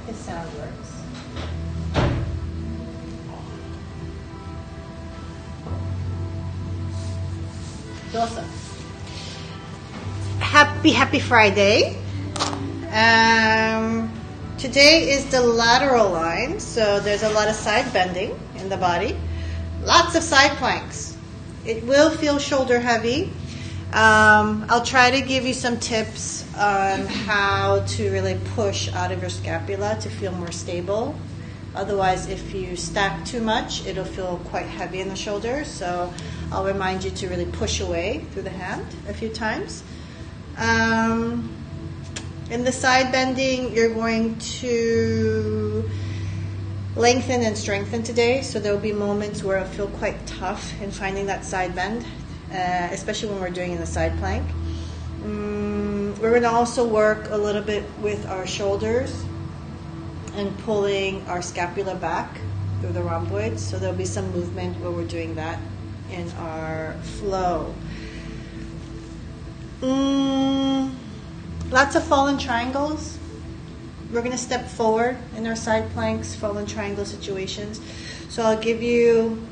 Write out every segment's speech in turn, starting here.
This sound works. Awesome. Happy Friday. Today is the lateral line, so there's a lot of side bending in the body. Lots of side planks. It will feel shoulder heavy. I'll try to give you some tips on how to really push out of your scapula to feel more stable. Otherwise, if you stack too much, it'll feel quite heavy in the shoulder. So I'll remind you to really push away through the hand a few times. In the side bending, you're going to lengthen and strengthen today. So there will be moments where it'll feel quite tough in finding that side bend, especially when we're doing in the side plank. We're going to also work a little bit with our shoulders and pulling our scapula back through the rhomboids. So there'll be some movement where we're doing that in our flow. Lots of fallen triangles. We're going to step forward in our side planks, fallen triangle situations. So I'll give you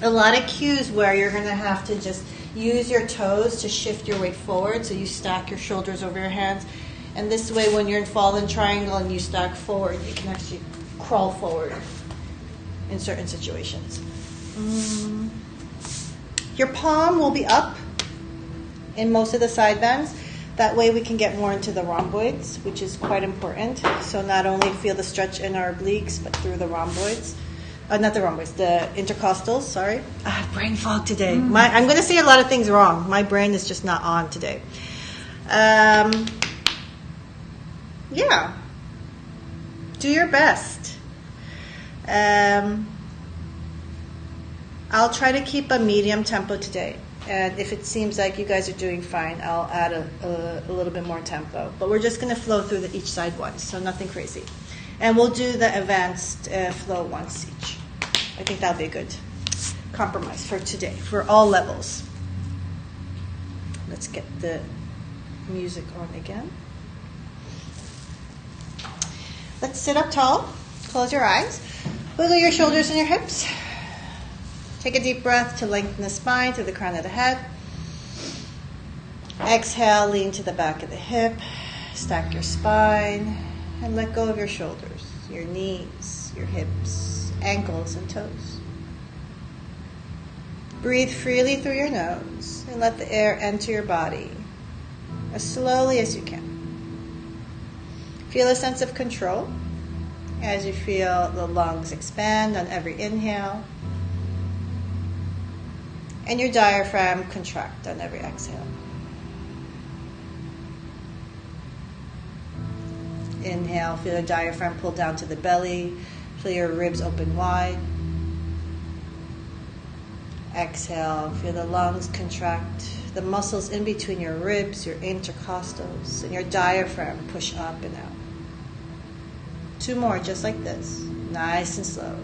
a lot of cues where you're going to have to just use your toes to shift your weight forward. So you stack your shoulders over your hands. And this way, when you're in fallen triangle and you stack forward, you can actually crawl forward in certain situations. Your palm will be up in most of the side bends. That way we can get more into the rhomboids, which is quite important. So not only feel the stretch in our obliques, but through the rhomboids. Not the rhomboids, the intercostals, sorry. I have brain fog today. I'm going to say a lot of things wrong. My brain is just not on today. Yeah. Do your best. I'll try to keep a medium tempo today. And if it seems like you guys are doing fine, I'll add a little bit more tempo. But we're just going to flow through each side once, so nothing crazy. And we'll do the advanced flow once each. I think that'll be a good compromise for today, for all levels. Let's get the music on again. Let's sit up tall. Close your eyes. Wiggle your shoulders and your hips. Take a deep breath to lengthen the spine through the crown of the head. Exhale, lean to the back of the hip. Stack your spine and let go of your shoulders, your knees, your hips, ankles, and toes. Breathe freely through your nose and let the air enter your body as slowly as you can. Feel a sense of control as you feel the lungs expand on every inhale and your diaphragm contract on every exhale. Inhale, feel the diaphragm pull down to the belly, feel your ribs open wide. Exhale, feel the lungs contract, the muscles in between your ribs, your intercostals, and your diaphragm push up and out. 2 more, just like this, nice and slow.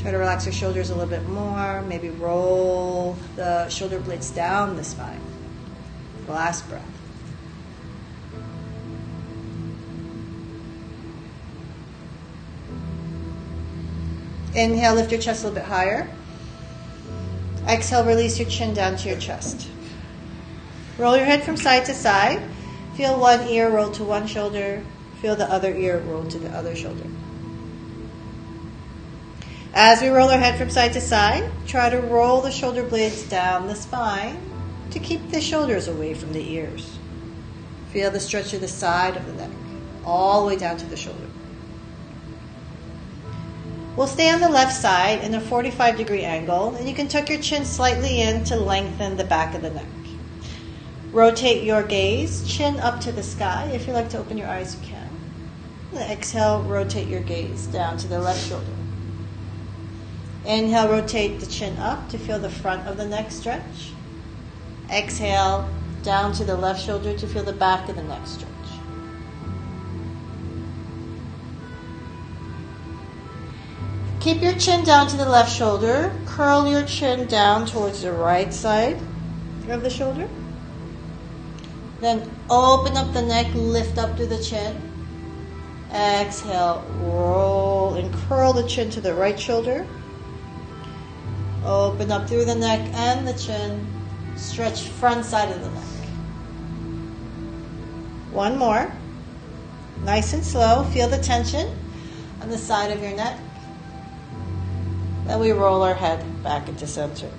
Try to relax your shoulders a little bit more. Maybe roll the shoulder blades down the spine. Last breath. Inhale, lift your chest a little bit higher. Exhale, release your chin down to your chest. Roll your head from side to side. Feel one ear roll to one shoulder. Feel the other ear roll to the other shoulder. As we roll our head from side to side, try to roll the shoulder blades down the spine to keep the shoulders away from the ears. Feel the stretch of the side of the neck, all the way down to the shoulder. We'll stay on the left side in a 45-degree angle, and you can tuck your chin slightly in to lengthen the back of the neck. Rotate your gaze, chin up to the sky. If you like to open your eyes, you can. And exhale, rotate your gaze down to the left shoulder. Inhale, rotate the chin up to feel the front of the neck stretch. Exhale, down to the left shoulder to feel the back of the neck stretch. Keep your chin down to the left shoulder. Curl your chin down towards the right side of the shoulder. Then open up the neck, lift up through the chin. Exhale, roll and curl the chin to the right shoulder. Open up through the neck and the chin. Stretch front side of the neck. One more. Nice and slow. Feel the tension on the side of your neck. Then we roll our head back into center.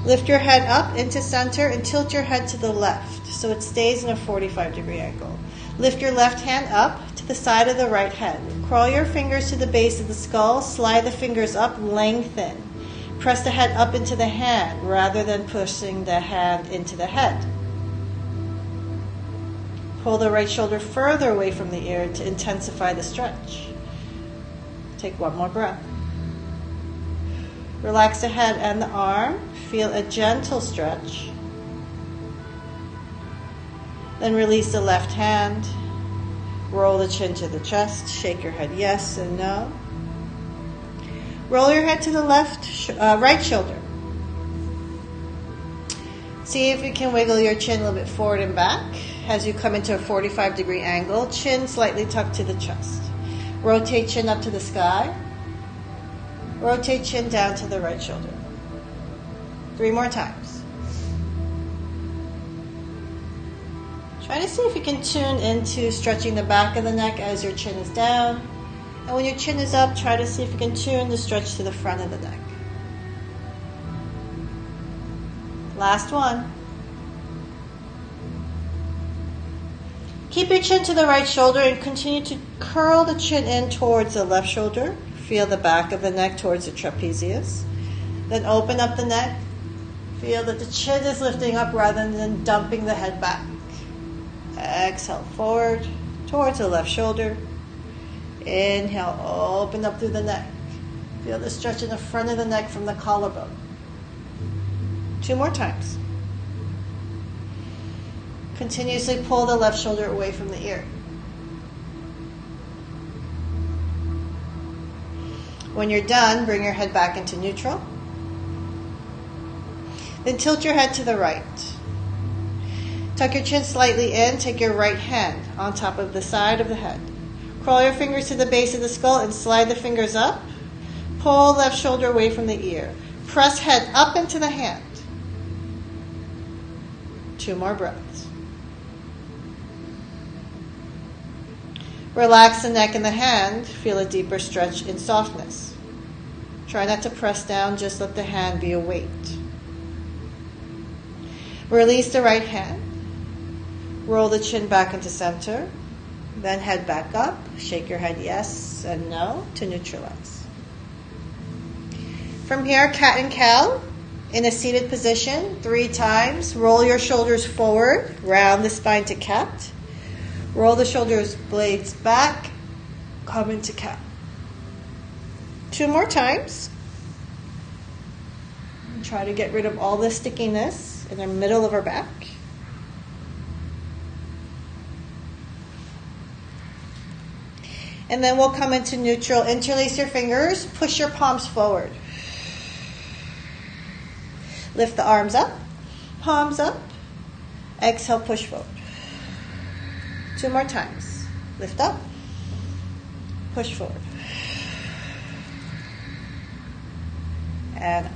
Lift your head up into center and tilt your head to the left so it stays in a 45-degree angle. Lift your left hand up to the side of the right head. Crawl your fingers to the base of the skull. Slide the fingers up, lengthen. Press the head up into the hand rather than pushing the hand into the head. Pull the right shoulder further away from the ear to intensify the stretch. Take one more breath. Relax the head and the arm. Feel a gentle stretch. Then release the left hand. Roll the chin to the chest. Shake your head yes and no. Roll your head to the right shoulder. See if you can wiggle your chin a little bit forward and back as you come into a 45-degree angle. Chin slightly tucked to the chest. Rotate chin up to the sky. Rotate chin down to the right shoulder. 3 more times. Try to see if you can tune into stretching the back of the neck as your chin is down. And when your chin is up, try to see if you can tune the stretch to the front of the neck. Last one. Keep your chin to the right shoulder and continue to curl the chin in towards the left shoulder. Feel the back of the neck towards the trapezius. Then open up the neck. Feel that the chin is lifting up rather than dumping the head back. Exhale forward towards the left shoulder. Inhale, open up through the neck. Feel the stretch in the front of the neck from the collarbone. 2 more times. Continuously pull the left shoulder away from the ear. When you're done, bring your head back into neutral. Then tilt your head to the right. Tuck your chin slightly in. Take your right hand on top of the side of the head. Crawl your fingers to the base of the skull and slide the fingers up. Pull left shoulder away from the ear. Press head up into the hand. 2 more breaths. Relax the neck and the hand. Feel a deeper stretch in softness. Try not to press down, just let the hand be a weight. Release the right hand. Roll the chin back into center. Then head back up. Shake your head yes and no to neutralize. From here, cat and cow in a seated position 3 times. Roll your shoulders forward. Round the spine to cat. Roll the shoulders blades back. Come into cat. 2 more times. And try to get rid of all the stickiness in the middle of our back. And then we'll come into neutral. Interlace your fingers. Push your palms forward. Lift the arms up. Palms up. Exhale, push forward. 2 more times. Lift up. Push forward. And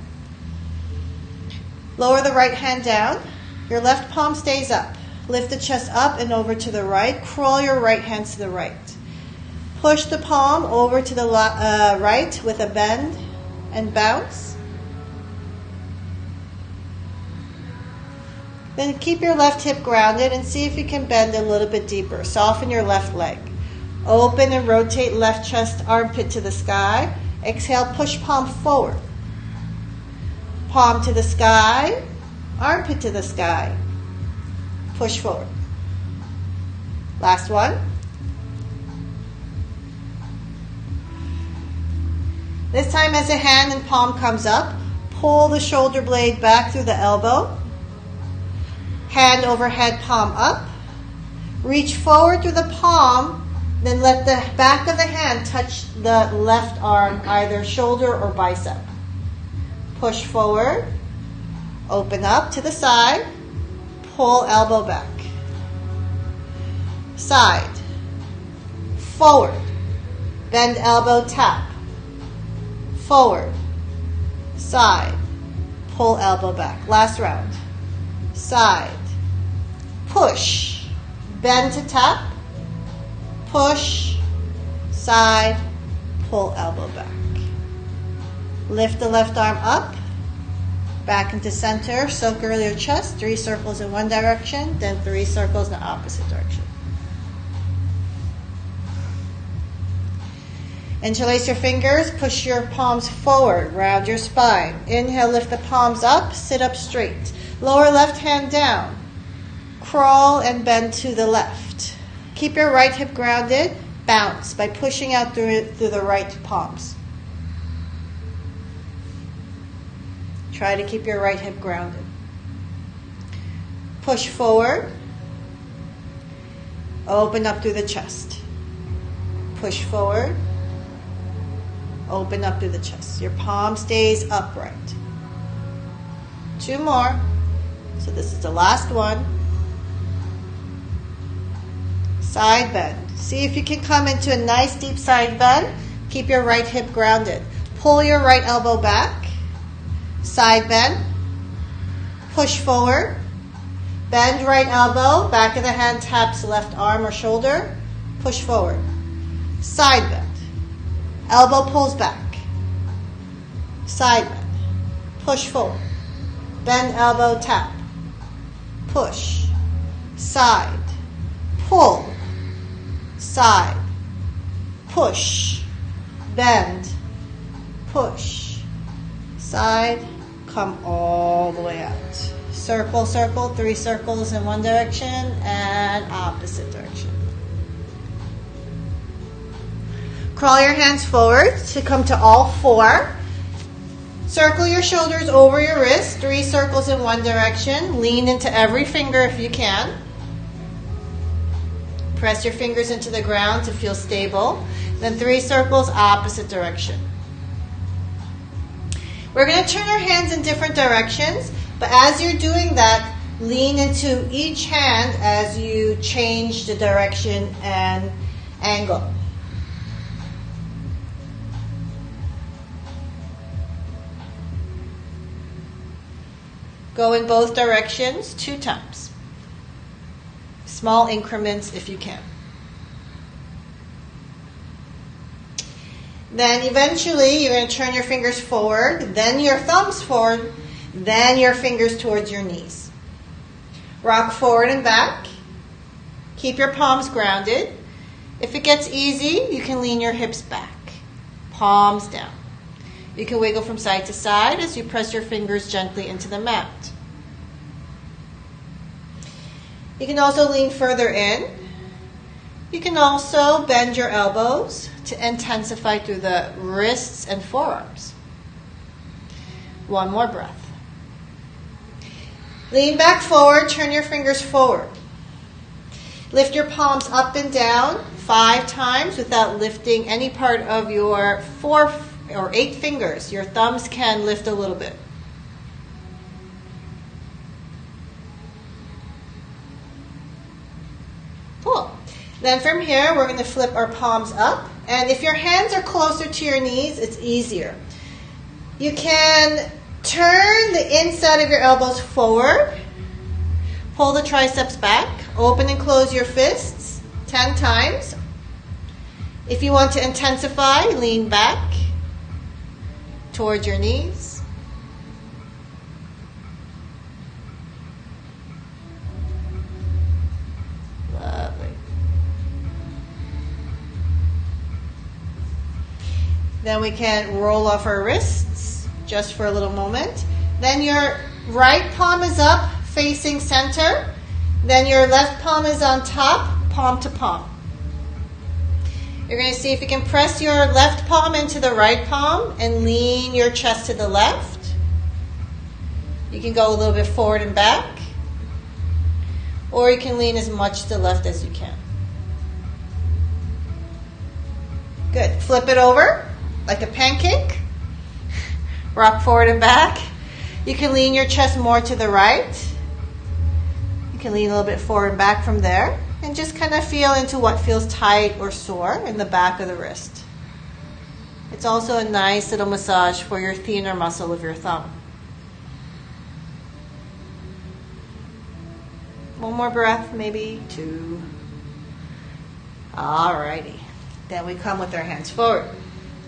lower the right hand down. Your left palm stays up. Lift the chest up and over to the right. Crawl your right hand to the right. Push the palm over to the right with a bend and bounce. Then keep your left hip grounded and see if you can bend a little bit deeper. Soften your left leg. Open and rotate left chest, armpit to the sky. Exhale, push palm forward. Palm to the sky, armpit to the sky. Push forward. Last one. This time as the hand and palm comes up, pull the shoulder blade back through the elbow. Hand overhead, palm up. Reach forward through the palm, then let the back of the hand touch the left arm, either shoulder or bicep. Push forward, open up to the side, pull elbow back. Side, forward, bend elbow, tap. Forward, side, pull elbow back. Last round. Side, push, bend to tap, push, side, pull elbow back. Lift the left arm up, back into center, circle your chest, 3 circles in one direction, then 3 circles in the opposite direction. Interlace your fingers, push your palms forward, round your spine. Inhale, lift the palms up, sit up straight. Lower left hand down. Crawl and bend to the left. Keep your right hip grounded. Bounce by pushing out through the right palms. Try to keep your right hip grounded. Push forward. Open up through the chest. Push forward. Open up through the chest. Your palm stays upright. 2 more. So this is the last one. Side bend. See if you can come into a nice deep side bend. Keep your right hip grounded. Pull your right elbow back. Side bend. Push forward. Bend right elbow. Back of the hand taps left arm or shoulder. Push forward. Side bend. Elbow pulls back. Side bend. Push forward. Bend elbow, tap. Push. Side. Pull. Side. Push. Bend. Push. Side. Come all the way out. Circle, circle, 3 circles in one direction and opposite direction. Crawl your hands forward to come to all 4. Circle your shoulders over your wrists, 3 circles in one direction. Lean into every finger if you can. Press your fingers into the ground to feel stable. Then 3 circles opposite direction. We're going to turn our hands in different directions, but as you're doing that, lean into each hand as you change the direction and angle. Go in both directions 2 times. Small increments if you can. Then eventually you're going to turn your fingers forward, then your thumbs forward, then your fingers towards your knees. Rock forward and back. Keep your palms grounded. If it gets easy, you can lean your hips back. Palms down. You can wiggle from side to side as you press your fingers gently into the mat. You can also lean further in. You can also bend your elbows to intensify through the wrists and forearms. 1 more breath. Lean back forward, turn your fingers forward. Lift your palms up and down 5 times without lifting any part of your 4 or 8 fingers. Your thumbs can lift a little bit. Cool. Then from here, we're going to flip our palms up. And if your hands are closer to your knees, it's easier. You can turn the inside of your elbows forward. Pull the triceps back. Open and close your fists 10 times. If you want to intensify, lean back towards your knees. Lovely. Then we can roll off our wrists just for a little moment. Then your right palm is up, facing center. Then your left palm is on top, palm to palm. You're going to see if you can press your left palm into the right palm and lean your chest to the left. You can go a little bit forward and back. or you can lean as much to the left as you can. Good. Flip it over like a pancake. Rock forward and back. You can lean your chest more to the right. You can lean a little bit forward and back from there. And just kind of feel into what feels tight or sore in the back of the wrist. It's also a nice little massage for your thenar muscle of your thumb. One more breath, maybe 2. Alrighty. Then we come with our hands forward.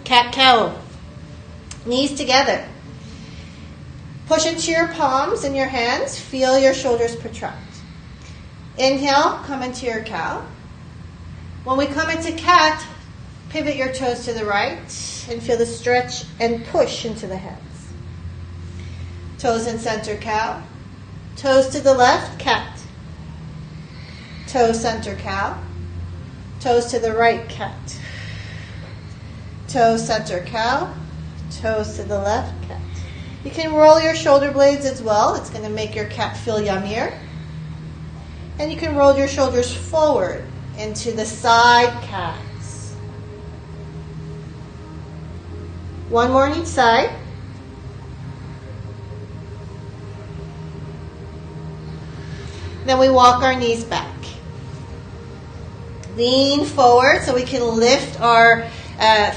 Cat-cow. Knees together. Push into your palms and your hands. Feel your shoulders protract. Inhale, come into your cow. When we come into cat, pivot your toes to the right and feel the stretch and push into the hands. Toes in center, cow. Toes to the left, cat. Toes center, cow. Toes to the right, cat. Toes center, cow. Toes to the left, cat. You can roll your shoulder blades as well. It's going to make your cat feel yummier. And you can roll your shoulders forward into the side cats. One more on each side. Then we walk our knees back. Lean forward so we can lift our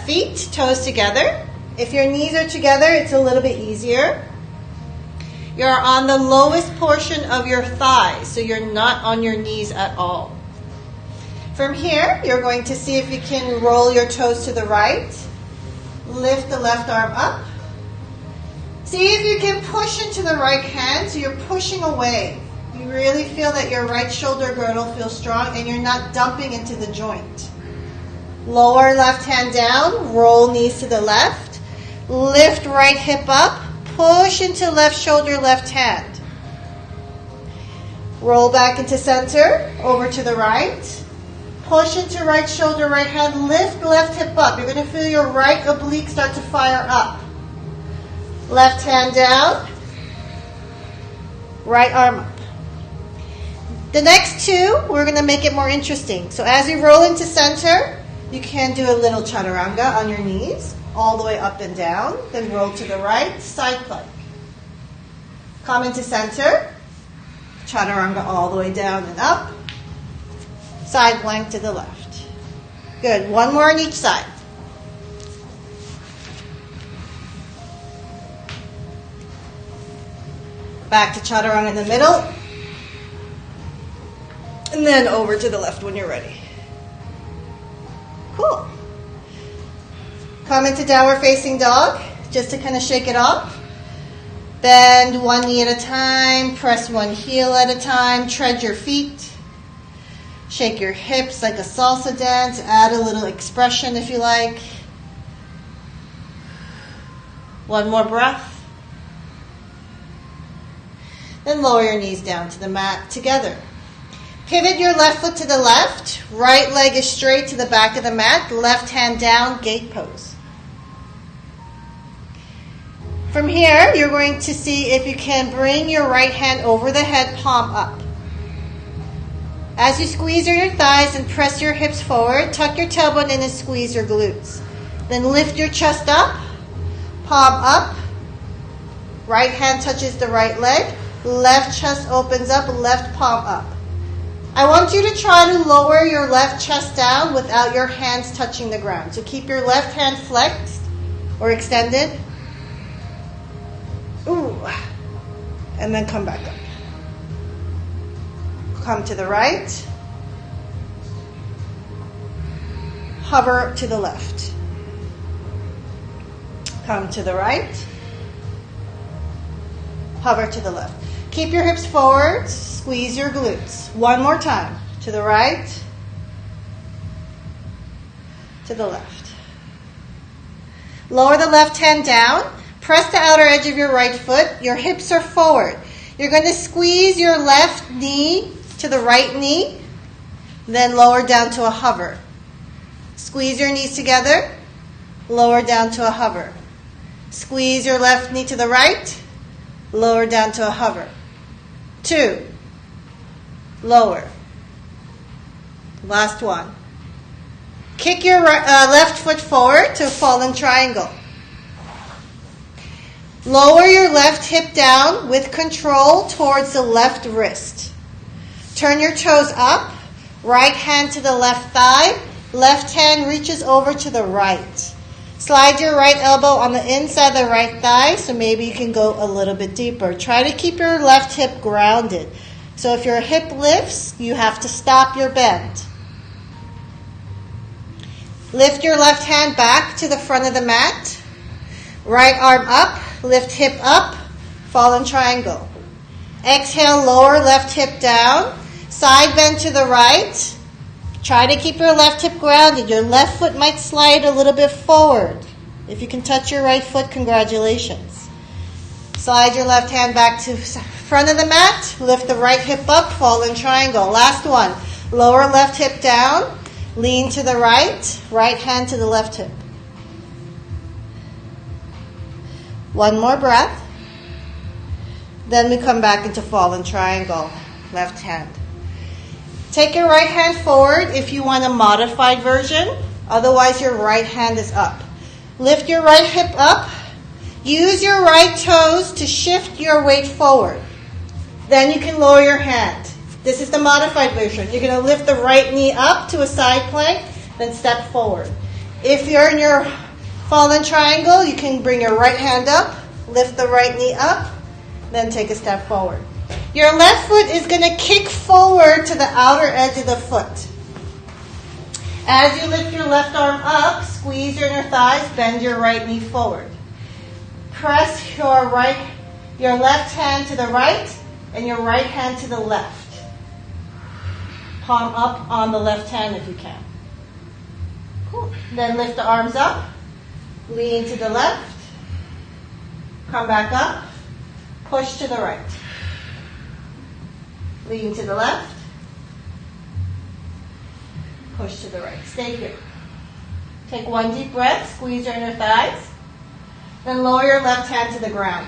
feet, toes together. If your knees are together, it's a little bit easier. You're on the lowest portion of your thighs, so you're not on your knees at all. From here, you're going to see if you can roll your toes to the right. Lift the left arm up. See if you can push into the right hand, so you're pushing away. You really feel that your right shoulder girdle feels strong and you're not dumping into the joint. Lower left hand down, roll knees to the left. Lift right hip up. Push into left shoulder, left hand. Roll back into center, over to the right. Push into right shoulder, right hand. Lift left hip up. You're going to feel your right oblique start to fire up. Left hand down. Right arm up. The next two, we're going to make it more interesting. So as you roll into center, you can do a little chaturanga on your knees. All the way up and down, then roll to the right, side plank. Come into center, chaturanga all the way down and up, side plank to the left. Good, one more on each side. Back to chaturanga in the middle, and then over to the left when you're ready. Cool. Come into downward facing dog, just to kind of shake it off. Bend one knee at a time, press one heel at a time, tread your feet. Shake your hips like a salsa dance, add a little expression if you like. One more breath. Then lower your knees down to the mat together. Pivot your left foot to the left, right leg is straight to the back of the mat, left hand down, gate pose. From here, you're going to see if you can bring your right hand over the head, palm up. As you squeeze your thighs and press your hips forward, tuck your tailbone in and squeeze your glutes. Then lift your chest up, palm up, right hand touches the right leg, left chest opens up, left palm up. I want you to try to lower your left chest down without your hands touching the ground. So keep your left hand flexed or extended. Ooh. And then come back up. Come to the right. Hover to the left. Come to the right. Hover to the left. Keep your hips forward. Squeeze your glutes. One more time. To the right. To the left. Lower the left hand down. Press the outer edge of your right foot. Your hips are forward. You're going to squeeze your left knee to the right knee. Then lower down to a hover. Squeeze your knees together. Lower down to a hover. Squeeze your left knee to the right. Lower down to a hover. 2, lower. Last one. Kick your left foot forward to a fallen triangle. Lower your left hip down with control towards the left wrist. Turn your toes up, right hand to the left thigh, left hand reaches over to the right. Slide your right elbow on the inside of the right thigh, so maybe you can go a little bit deeper. Try to keep your left hip grounded. So if your hip lifts, you have to stop your bend. Lift your left hand back to the front of the mat. Right arm up, lift hip up, fallen triangle. Exhale, lower left hip down. Side bend to the right. Try to keep your left hip grounded. Your left foot might slide a little bit forward. If you can touch your right foot, congratulations. Slide your left hand back to front of the mat. Lift the right hip up, fallen triangle. Last one. Lower left hip down. Lean to the right. Right hand to the left hip. One more breath. Then we come back into fallen triangle. Left hand. Take your right hand forward if you want a modified version. Otherwise, your right hand is up. Lift your right hip up. Use your right toes to shift your weight forward. Then you can lower your hand. This is the modified version. You're going to lift the right knee up to a side plank, then step forward. If you're in your fallen triangle, you can bring your right hand up, lift the right knee up, then take a step forward. Your left foot is going to kick forward to the outer edge of the foot. As you lift your left arm up, squeeze your inner thighs, bend your right knee forward. Press your left hand to the right and your right hand to the left. Palm up on the left hand if you can. Cool. Then lift the arms up, lean to the left, come back up, push to the right. Lean to the left, push to the right. Stay here. Take one deep breath, squeeze your inner thighs, then lower your left hand to the ground.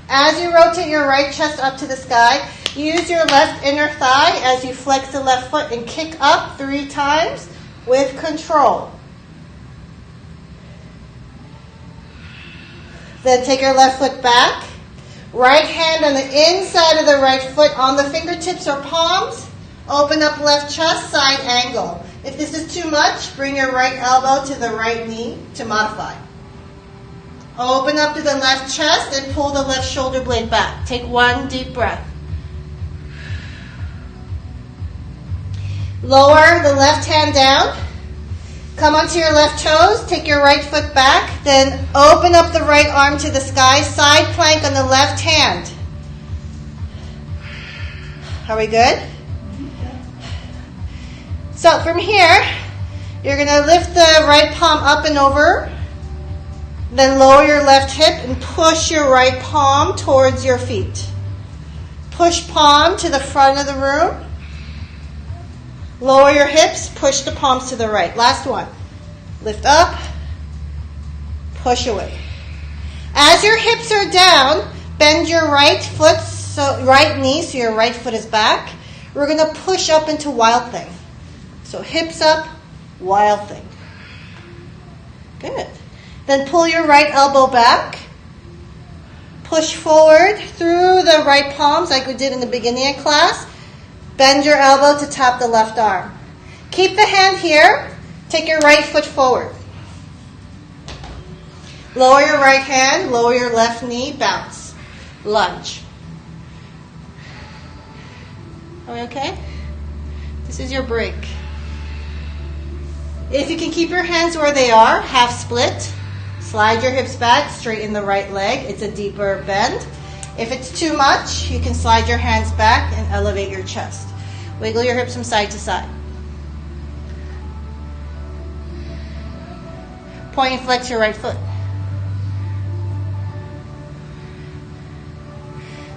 As you rotate your right chest up to the sky, use your left inner thigh as you flex the left foot and kick up 3 times with control. Then take your left foot back. Right hand on the inside of the right foot on the fingertips or palms. Open up left chest, side angle. If this is too much, bring your right elbow to the right knee to modify. Open up to the left chest and pull the left shoulder blade back. Take one deep breath. Lower the left hand down. Come onto your left toes. Take your right foot back. Then open up the right arm to the sky. Side plank on the left hand. Are we good? So from here, you're going to lift the right palm up and over. Then lower your left hip and push your right palm towards your feet. Push palm to the front of the room. Lower your hips, push the palms to the right. Last one. Lift up, push away. As your hips are down, bend your right foot, right knee, so your right foot is back. We're going to push up into wild thing. So hips up, wild thing. Good. Then pull your right elbow back. Push forward through the right palms like we did in the beginning of class. Bend your elbow to tap the left arm. Keep the hand here. Take your right foot forward. Lower your right hand, lower your left knee, bounce. Lunge. Are we okay? This is your break. If you can keep your hands where they are, half split. Slide your hips back, straighten the right leg. It's a deeper bend. If it's too much, you can slide your hands back and elevate your chest. Wiggle your hips from side to side. Point and flex your right foot.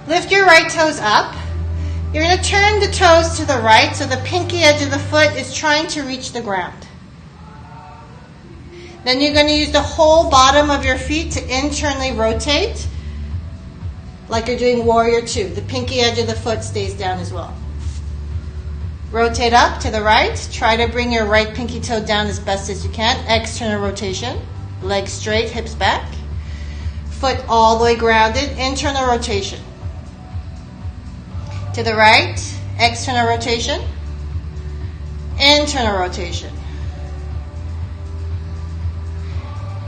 Lift your right toes up. You're going to turn the toes to the right so the pinky edge of the foot is trying to reach the ground. Then you're going to use the whole bottom of your feet to internally rotate. like you're doing warrior two. The pinky edge of the foot stays down as well. Rotate up to the right. Try to bring your right pinky toe down as best as you can. External rotation. Legs straight, hips back. Foot all the way grounded. Internal rotation. To the right. External rotation. Internal rotation.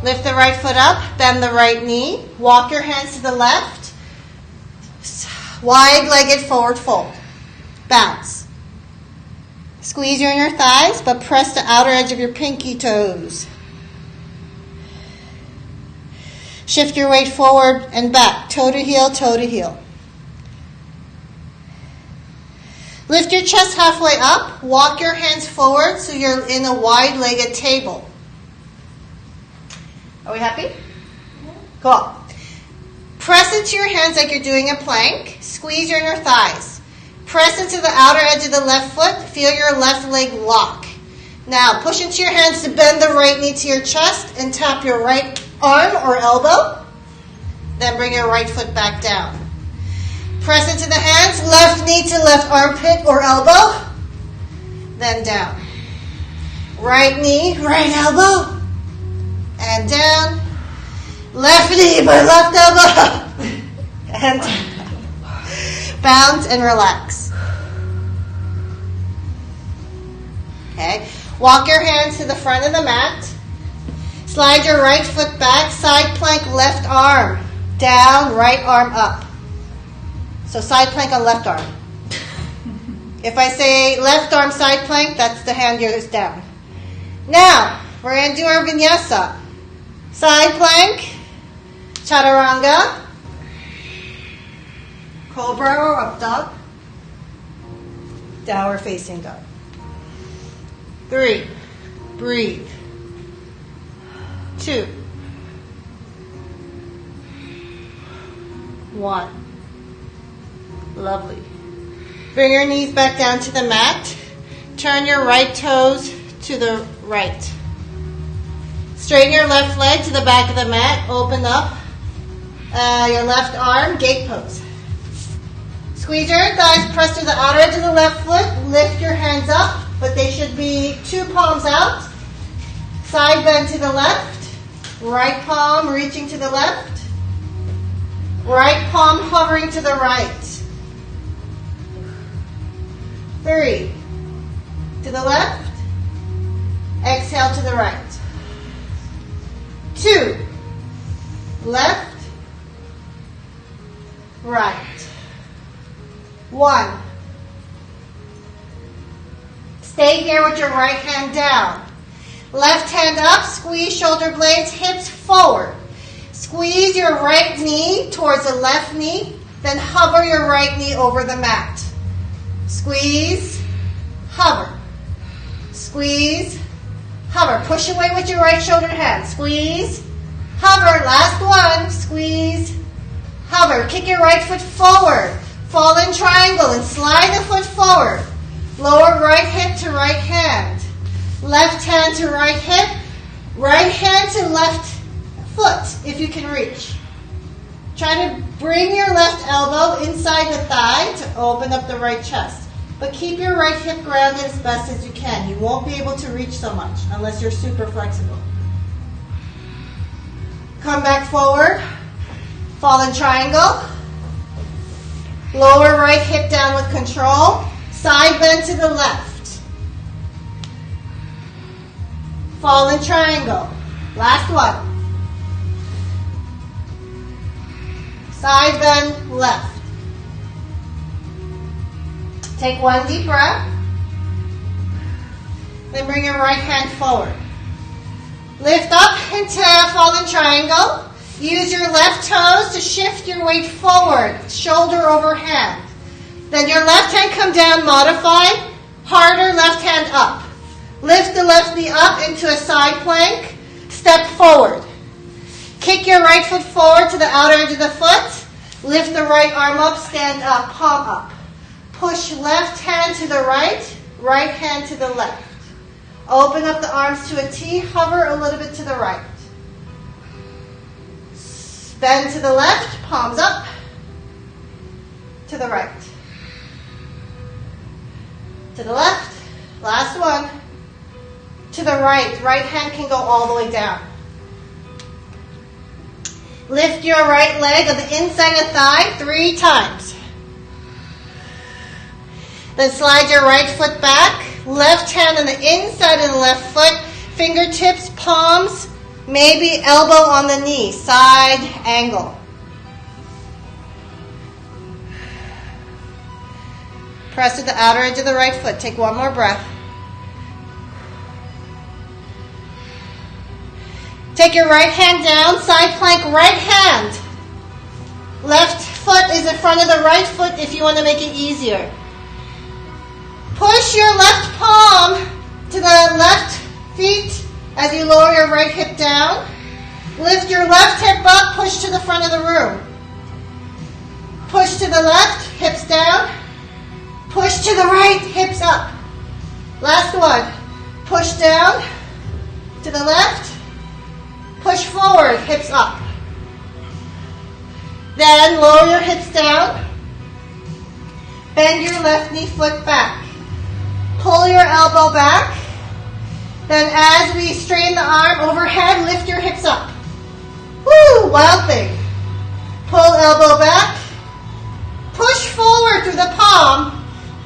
Lift the right foot up. Bend the right knee. Walk your hands to the left. Wide-legged forward fold. Bounce. Squeeze your inner thighs, but press the outer edge of your pinky toes. Shift your weight forward and back, toe to heel, toe to heel. Lift your chest halfway up, walk your hands forward so you're in a wide-legged table. Are we happy? Cool. Press into your hands like you're doing a plank. Squeeze your inner thighs. Press into the outer edge of the left foot. Feel your left leg lock. Now, push into your hands to bend the right knee to your chest and tap your right arm or elbow. Then bring your right foot back down. Press into the hands, left knee to left armpit or elbow. Then down. Right knee, right elbow. And down. Left knee by left elbow. And down. Bounce and relax. Okay. Walk your hands to the front of the mat. Slide your right foot back. Side plank, left arm. Down, right arm up. So side plank on left arm. If I say left arm side plank, that's the hand goes down. Now, we're going to do our vinyasa. Side plank, chaturanga, cobra or up dog, downward facing dog. 3, breathe. 2, 1. Lovely. Bring your knees back down to the mat. Turn your right toes to the right. Straighten your left leg to the back of the mat. Open up your left arm, gate pose. Squeeze your thighs, press to the outer edge of the left foot. Lift your hands up, but they should be 2 palms out. Side bend to the left. Right palm reaching to the left. Right palm hovering to the right. 3. To the left. Exhale to the right. 2. Left. Right. 1. Stay here with your right hand down. Left hand up, squeeze shoulder blades, hips forward. Squeeze your right knee towards the left knee, then hover your right knee over the mat. Squeeze, hover. Squeeze, hover. Push away with your right shoulder hand. Squeeze, hover. Last one. Squeeze, hover. Kick your right foot forward. Fall in triangle and slide the foot forward. Lower right hip to right hand. Left hand to right hip. Right hand to left foot if you can reach. Try to bring your left elbow inside the thigh to open up the right chest. But keep your right hip grounded as best as you can. You won't be able to reach so much unless you're super flexible. Come back forward. Fall in triangle. Lower right hip down with control. Side bend to the left. Fall in triangle. Last one. Side bend left. Take 1 deep breath. Then bring your right hand forward. Lift up into fall in triangle. Use your left toes to shift your weight forward, shoulder over hand. Then your left hand come down, modified. Harder left hand up. Lift the left knee up into a side plank. Step forward. Kick your right foot forward to the outer edge of the foot. Lift the right arm up, stand up, palm up. Push left hand to the right, right hand to the left. Open up the arms to a T, hover a little bit to the right. Bend to the left, palms up. to the right. To the left. Last one. To the right. Right hand can go all the way down. Lift your right leg on the inside of the thigh 3 times. Then slide your right foot back. Left hand on the inside of the left foot. Fingertips, palms, maybe elbow on the knee. Side angle. Press to the outer edge of the right foot. Take one more breath. Take your right hand down, side plank, right hand. Left foot is in front of the right foot if you want to make it easier. Push your left palm to the left feet as you lower your right hip down. Lift your left hip up, push to the front of the room. Push to the left, hips down. Push to the right, hips up. Last one. Push down to the left. Push forward, hips up. Then lower your hips down. Bend your left knee foot back. Pull your elbow back. Then as we straighten the arm overhead, lift your hips up. Woo, wild thing. Pull elbow back. Push forward through the palm.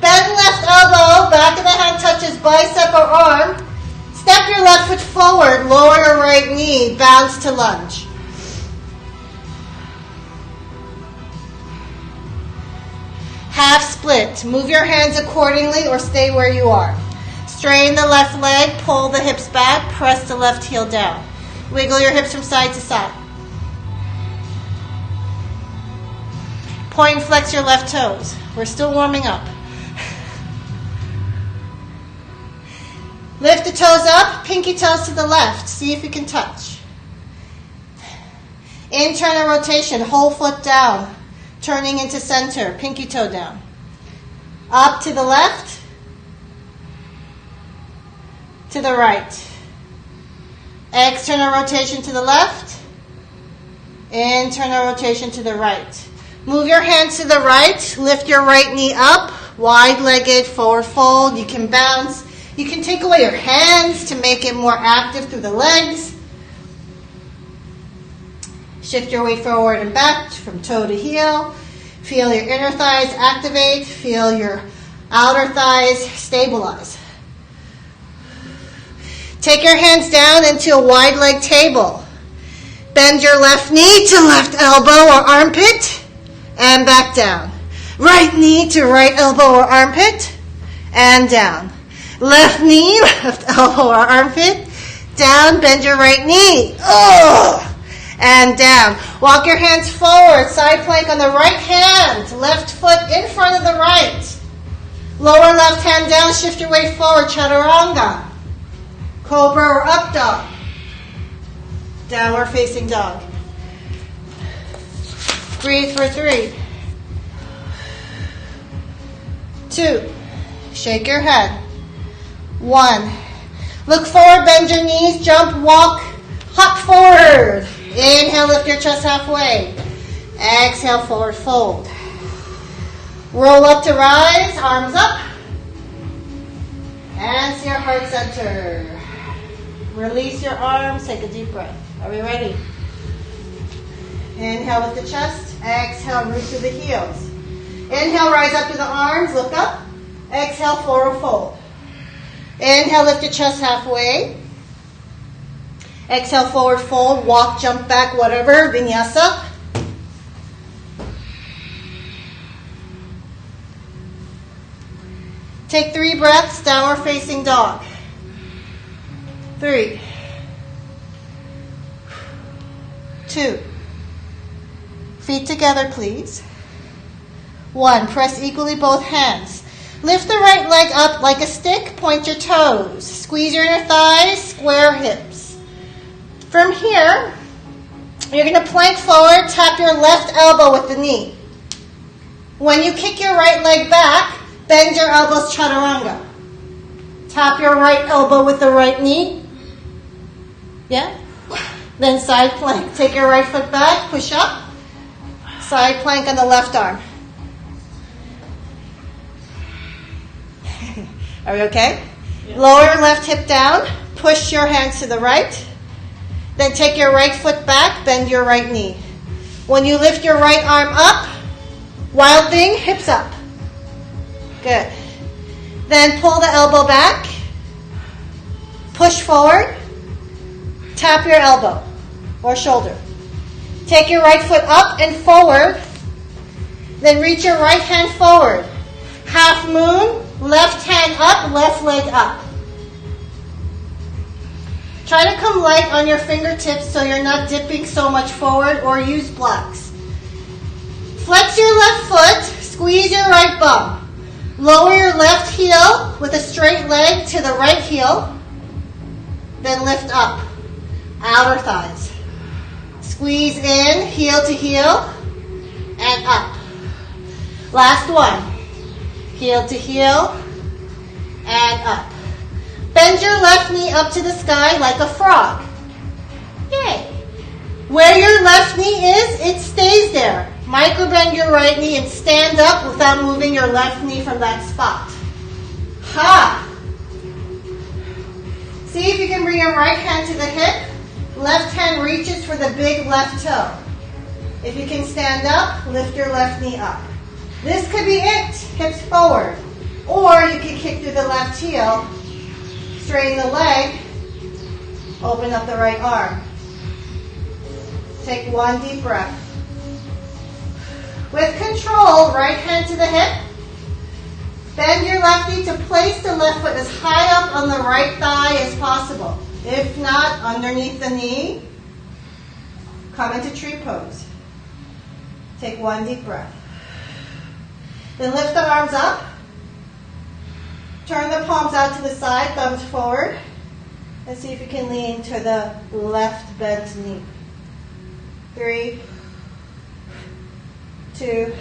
Bend left elbow, back of the hand touches bicep or arm. Step your left foot forward, lower your right knee, bounce to lunge. Half split. Move your hands accordingly or stay where you are. Straighten the left leg, pull the hips back, press the left heel down. Wiggle your hips from side to side. Point and flex your left toes. We're still warming up. Lift the toes up, pinky toes to the left. See if you can touch. Internal rotation, whole foot down. Turning into center, pinky toe down. Up to the left. To the right. External rotation to the left. Internal rotation to the right. Move your hands to the right. Lift your right knee up. Wide-legged, forward fold. You can bounce. You can take away your hands to make it more active through the legs. Shift your weight forward and back from toe to heel. Feel your inner thighs activate. Feel your outer thighs stabilize. Take your hands down into a wide leg table. Bend your left knee to left elbow or armpit and back down. Right knee to right elbow or armpit and down. Left knee, left elbow or armpit, down, bend your right knee, and down. Walk your hands forward, side plank on the right hand, left foot in front of the right. Lower left hand down, shift your weight forward, chaturanga. Cobra or updog. Downward facing dog. Breathe for 3, 2, shake your head. 1. Look forward, bend your knees, jump, walk, hop forward. Inhale, lift your chest halfway. Exhale, forward fold. Roll up to rise, arms up. Hands to your heart center. Release your arms, take a deep breath. Are we ready? Inhale with the chest. Exhale, root to the heels. Inhale, rise up to the arms, look up. Exhale, forward fold. Inhale, lift your chest halfway. Exhale, forward fold, walk, jump back, whatever, vinyasa. Take 3 breaths, downward facing dog. 3, 2. Feet together, please. 1, press equally both hands. Lift the right leg up like a stick, point your toes. Squeeze your inner thighs, square hips. From here, you're going to plank forward, tap your left elbow with the knee. When you kick your right leg back, bend your elbows, chaturanga. Tap your right elbow with the right knee. Yeah? Then side plank. Take your right foot back, push up. Side plank on the left arm. Are we okay? Yeah. Lower your left hip down. Push your hands to the right. Then take your right foot back. Bend your right knee. When you lift your right arm up, wild thing, hips up. Good. Then pull the elbow back. Push forward. Tap your elbow or shoulder. Take your right foot up and forward. Then reach your right hand forward. Half moon, left hand up, left leg up. Try to come light on your fingertips so you're not dipping so much forward, or use blocks. Flex your left foot, squeeze your right bum. Lower your left heel with a straight leg to the right heel. Then lift up, outer thighs. Squeeze in, heel to heel, and up. Last one. Heel to heel, and up. Bend your left knee up to the sky like a frog. Yay. Where your left knee is, it stays there. Micro bend your right knee and stand up without moving your left knee from that spot. Ha! See if you can bring your right hand to the hip. Left hand reaches for the big left toe. If you can stand up, lift your left knee up. This could be it, hips forward. Or you could kick through the left heel, straighten the leg, open up the right arm. Take one deep breath. With control, right hand to the hip. Bend your left knee to place the left foot as high up on the right thigh as possible. If not, underneath the knee, come into tree pose. Take one deep breath. Then lift the arms up. Turn the palms out to the side, thumbs forward. And see if you can lean to the left bent knee. 3, 2,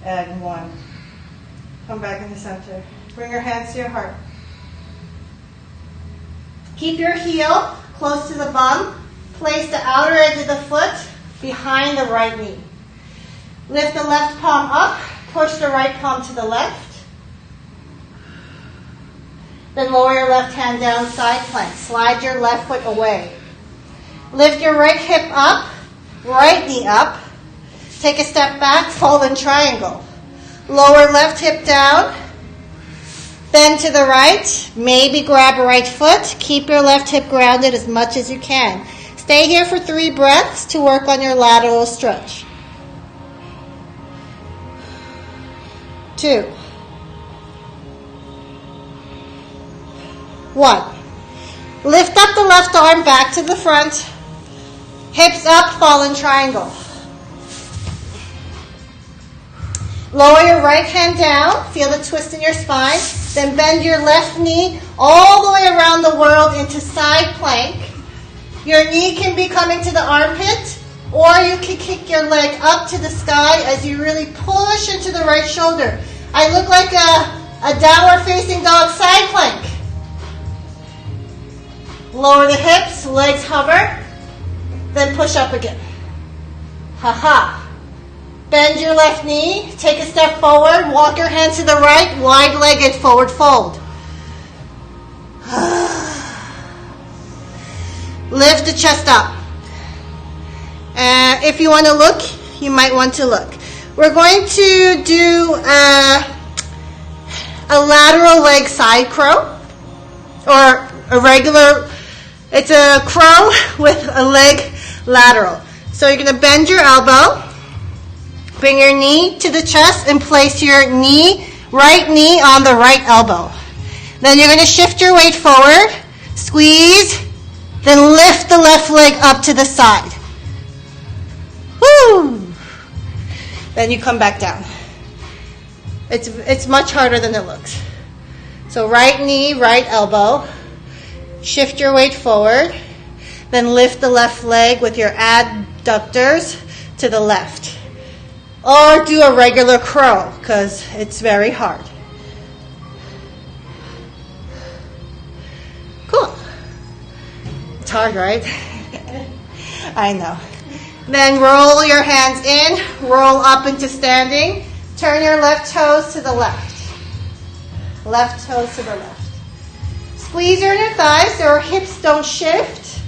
and 1. Come back in the center. Bring your hands to your heart. Keep your heel close to the bum. Place the outer edge of the foot behind the right knee. Lift the left palm up. Push the right palm to the left. Then lower your left hand down, side plank. Slide your left foot away. Lift your right hip up, right knee up. Take a step back, fold in triangle. Lower left hip down. Bend to the right. Maybe grab a right foot. Keep your left hip grounded as much as you can. Stay here for 3 breaths to work on your lateral stretch. 2. 1. Lift up the left arm back to the front. Hips up, fall in triangle. Lower your right hand down. Feel the twist in your spine. Then bend your left knee all the way around the world into side plank. Your knee can be coming to the armpit, or you can kick your leg up to the sky as you really push into the right shoulder. I look like a downward facing dog side plank. Lower the hips, legs hover, then push up again. Ha-ha. Bend your left knee, take a step forward, walk your hands to the right, wide-legged forward fold. Lift the chest up. If you want to look, you might want to look. We're going to do a lateral leg side crow, or a regular, it's a crow with a leg lateral. So you're going to bend your elbow, bring your knee to the chest, and place your right knee on the right elbow. Then you're going to shift your weight forward, squeeze, then lift the left leg up to the side. Woo! Then you come back down. It's much harder than it looks. So right knee, right elbow. Shift your weight forward. Then lift the left leg with your adductors to the left. Or do a regular crow, because it's very hard. Cool. It's hard, right? I know. Then roll your hands in, roll up into standing. Turn your left toes to the left. left toes to the left. Squeeze your inner thighs so your hips don't shift,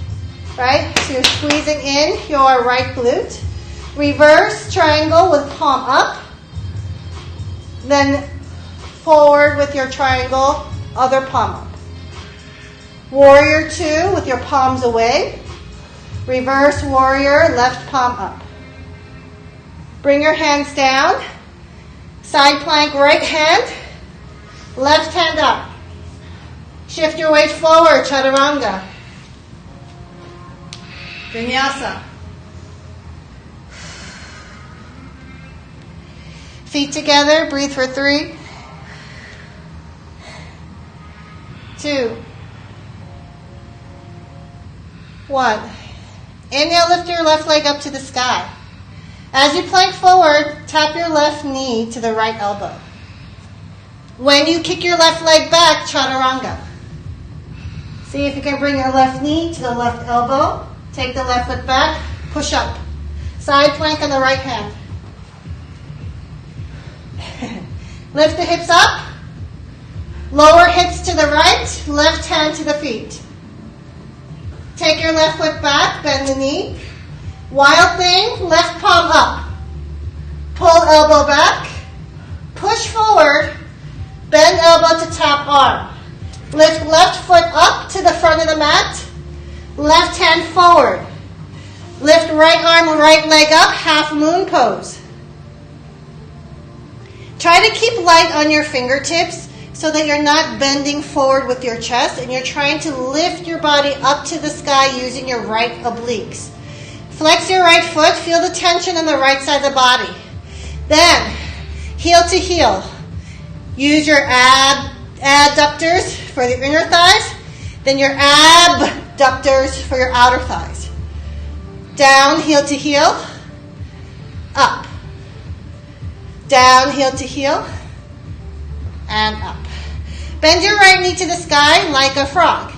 right? So you're squeezing in your right glute. Reverse triangle with palm up. Then forward with your triangle, other palm up. Warrior two with your palms away. Reverse warrior, left palm up. Bring your hands down. Side plank, right hand. Left hand up. Shift your weight forward, chaturanga. Vinyasa. Feet together, breathe for 3, 2, 1. Inhale, lift your left leg up to the sky. As you plank forward, tap your left knee to the right elbow. When you kick your left leg back, chaturanga. See if you can bring your left knee to the left elbow. Take the left foot back, push up. Side plank on the right hand. Lift the hips up. Lower hips to the right, left hand to the feet. Take your left foot back, bend the knee. Wild thing, left palm up. Pull elbow back. Push forward. Bend elbow to tap arm. Lift left foot up to the front of the mat. Left hand forward. Lift right arm, right leg up, half moon pose. Try to keep light on your fingertips so that you're not bending forward with your chest and you're trying to lift your body up to the sky using your right obliques. Flex your right foot, feel the tension on the right side of the body. Then, heel to heel. Use your adductors for the inner thighs, then your abductors for your outer thighs. Down, heel to heel, up. Down, heel to heel, and up. Bend your right knee to the sky like a frog.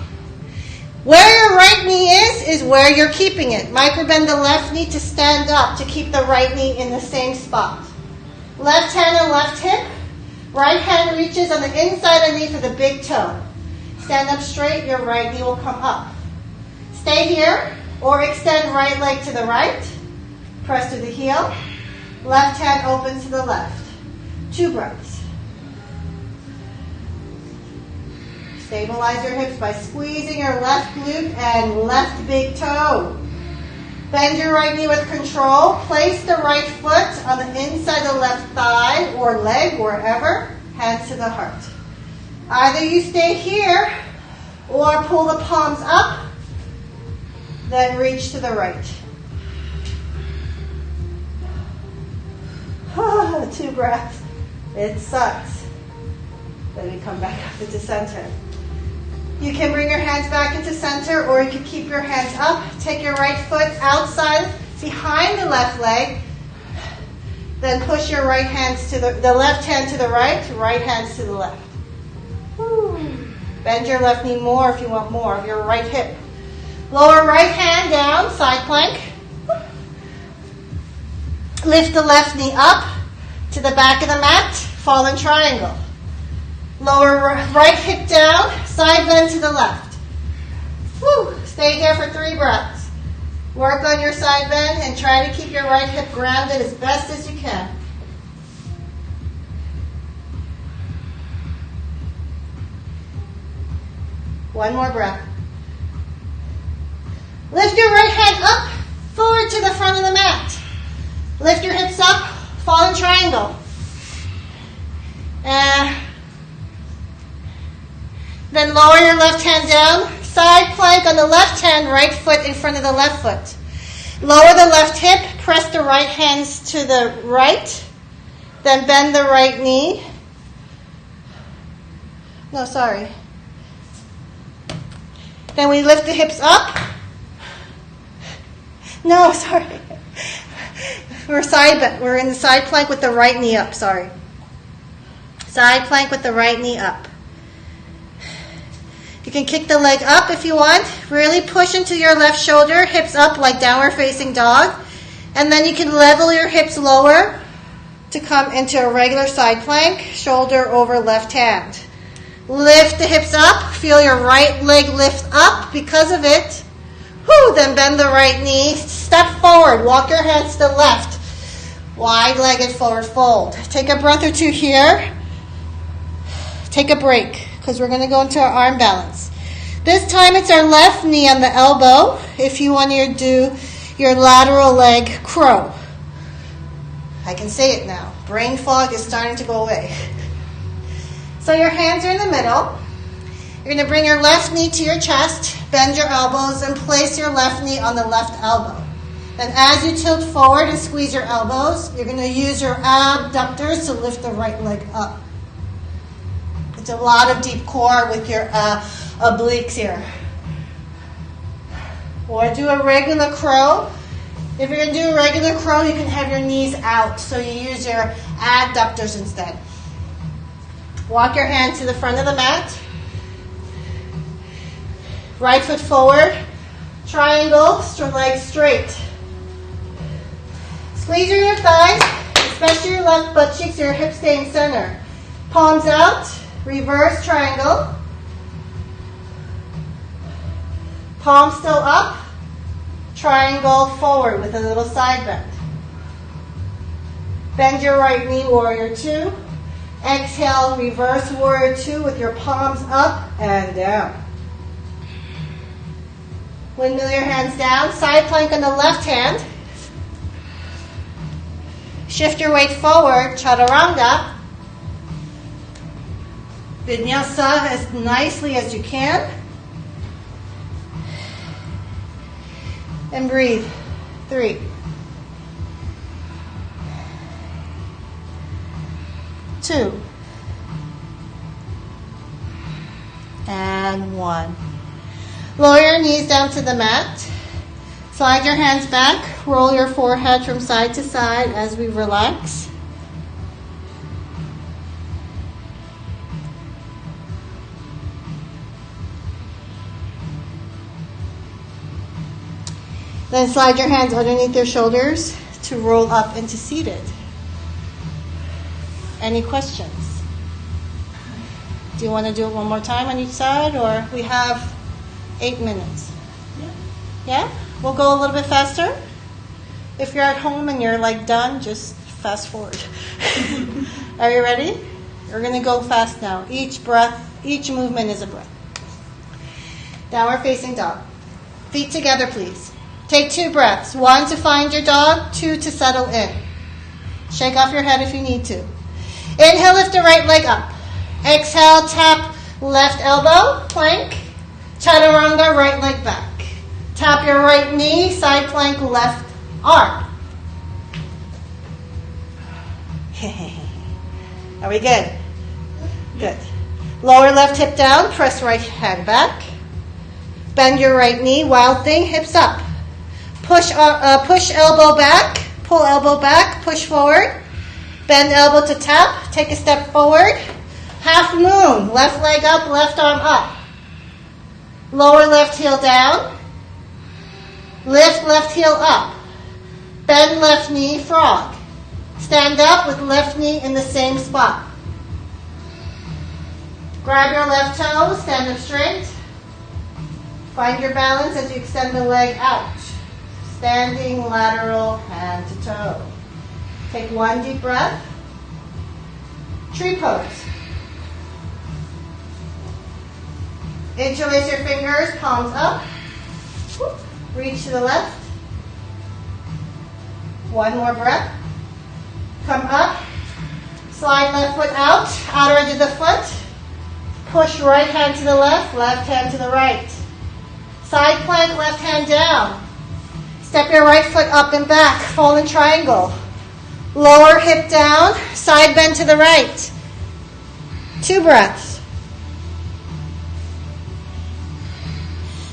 Where your right knee is where you're keeping it. Microbend the left knee to stand up to keep the right knee in the same spot. Left hand and left hip. Right hand reaches on the inside of the knee for the big toe. Stand up straight, your right knee will come up. Stay here or extend right leg to the right. Press to the heel. Left hand open to the left. 2 breaths. Stabilize your hips by squeezing your left glute and left big toe. Bend your right knee with control. Place the right foot on the inside of the left thigh or leg, wherever. Hands to the heart. Either you stay here or pull the palms up, then reach to the right. 2 breaths. It sucks. Then we come back up into center. You can bring your hands back into center or you can keep your hands up. Take your right foot outside, behind the left leg. Then push your right hands to the left hand to the right hands to the left. Woo. Bend your left knee more if you want more of your right hip. Lower right hand down, side plank. Lift the left knee up to the back of the mat, fallen triangle. Lower right hip down, side bend to the left. Woo. Stay here for 3 breaths. Work on your side bend and try to keep your right hip grounded as best as you can. One more breath. Lift your right hand up, forward to the front of the mat. Lift your hips up, fallen triangle. Then lower your left hand down, side plank on the left hand, right foot in front of the left foot. Lower the left hip, press the right hands to the right, then bend the right knee. No, sorry. Then we lift the hips up. No, sorry. We're in the side plank with the right knee up, sorry. Side plank with the right knee up. You can kick the leg up if you want. Really push into your left shoulder, hips up like downward facing dog. And then you can level your hips lower to come into a regular side plank, shoulder over left hand. Lift the hips up. Feel your right leg lift up because of it. Whew, then bend the right knee. Step forward. Walk your hands to the left. Wide-legged forward fold. Take a breath or two here. Take a break because we're going to go into our arm balance. This time it's our left knee on the elbow if you want to do your lateral leg crow. I can say it now. Brain fog is starting to go away. So your hands are in the middle. You're going to bring your left knee to your chest, bend your elbows, and place your left knee on the left elbow. Then as you tilt forward and squeeze your elbows, you're going to use your abductors to lift the right leg up. It's a lot of deep core with your obliques here. Or do a regular crow. If you're going to do a regular crow, you can have your knees out, so you use your adductors instead. Walk your hands to the front of the mat. Right foot forward. Triangle, legs straight. Squeeze your thighs, especially your left butt cheeks, your hips staying center. Palms out, reverse triangle. Palms still up. Triangle forward with a little side bend. Bend your right knee, warrior two. Exhale, reverse warrior two with your palms up and down. Windmill your hands down. Side plank on the left hand. Shift your weight forward, chaturanga. Vinyasa as nicely as you can. And breathe. 3. 2. And 1. Lower your knees down to the mat. Slide your hands back. Roll your forehead from side to side as we relax. Then slide your hands underneath your shoulders to roll up into seated. Any questions? Do you want to do it one more time on each side, or we have 8 minutes? Yeah? We'll go a little bit faster. If you're at home and you're like done, just fast forward. Are you ready? We're going to go fast now. Each breath, each movement is a breath. Downward facing dog. Feet together, please. Take 2 breaths. 1 to find your dog, 2 to settle in. Shake off your head if you need to. Inhale, lift the right leg up. Exhale, tap left elbow, plank. Chaturanga, right leg back. Tap your right knee, side plank, left arm. Are we good? Good. Lower left hip down, press right hand back. Bend your right knee, wild thing, hips up. Push elbow back, pull elbow back, push forward. Bend elbow to tap, take a step forward. Half moon, left leg up, left arm up. Lower left heel down. Lift left heel up. Bend left knee, frog. Stand up with left knee in the same spot. Grab your left toe, stand up straight. Find your balance as you extend the leg out. Standing lateral, hand to toe. Take 1 deep breath. Tree pose. Interlace your fingers, palms up. Reach to the left. 1 more breath. Come up. Slide left foot out, outer edge of the foot. Push right hand to the left hand to the right. Side plank, left hand down. Step your right foot up and back, fallen triangle. Lower hip down, side bend to the right. 2 breaths.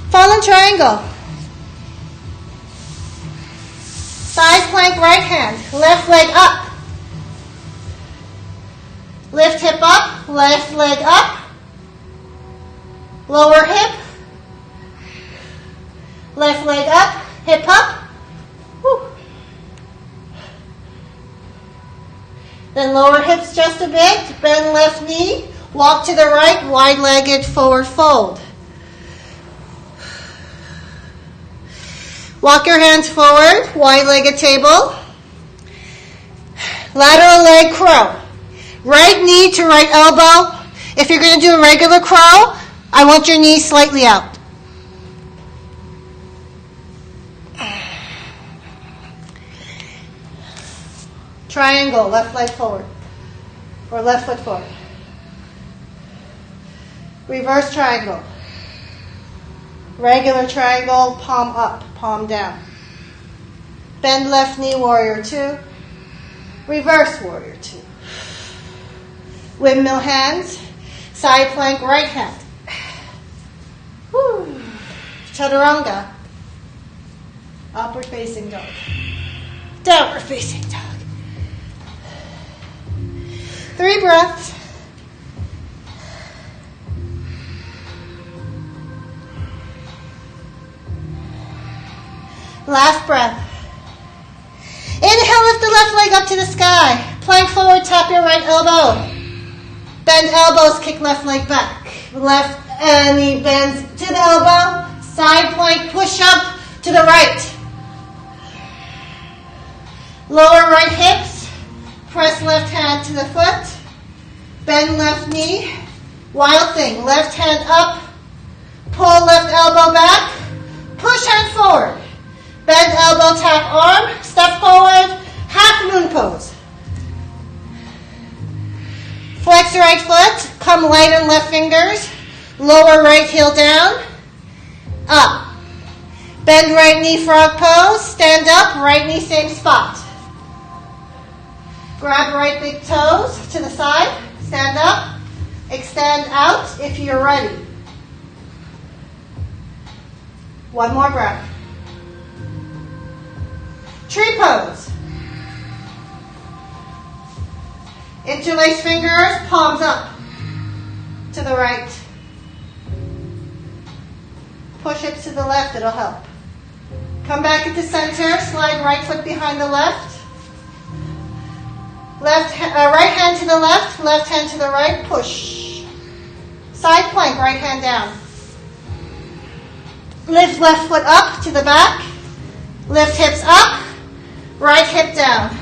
Fallen triangle. Side plank, right hand, left leg up. Lift hip up, left leg up. Lower hip. Left leg up, hip up. Woo. Then lower hips just a bit, bend left knee, Walk to the right, wide-legged forward fold. Walk your hands forward, wide-legged table. Lateral leg crow. Right knee to right elbow. If you're going to do a regular crow, I want your knees slightly out. Triangle, left leg forward. Or left foot forward. Reverse triangle. Regular triangle, palm up, palm down. Bend left knee, warrior two. Reverse warrior two. Windmill hands. Side plank, right hand. Woo. Chaturanga. Upward facing dog. Downward facing dog. 3 breaths. Last breath. Inhale, lift the left leg up to the sky. Plank forward, tap your right elbow. Bend elbows, kick left leg back. Left knee bends to the elbow. Side plank, push up to the right. Lower right hips. Press left hand to the foot. Bend left knee. Wild thing. Left hand up. Pull left elbow back. Push hand forward. Bend elbow, tap arm. Step forward. Half moon pose. Flex right foot. Come light on left fingers. Lower right heel down. Up. Bend right knee, frog pose. Stand up. Right knee, same spot. Grab right big toes to the side. Stand up. Extend out if you're ready. One more breath. Tree pose. Interlace fingers, palms up to the right. Push hips to the left, it'll help. Come back into center, slide right foot behind the left. Right hand to the left hand to the right, push. Side plank, right hand down. Lift left foot up to the back. Lift hips up, right hip down.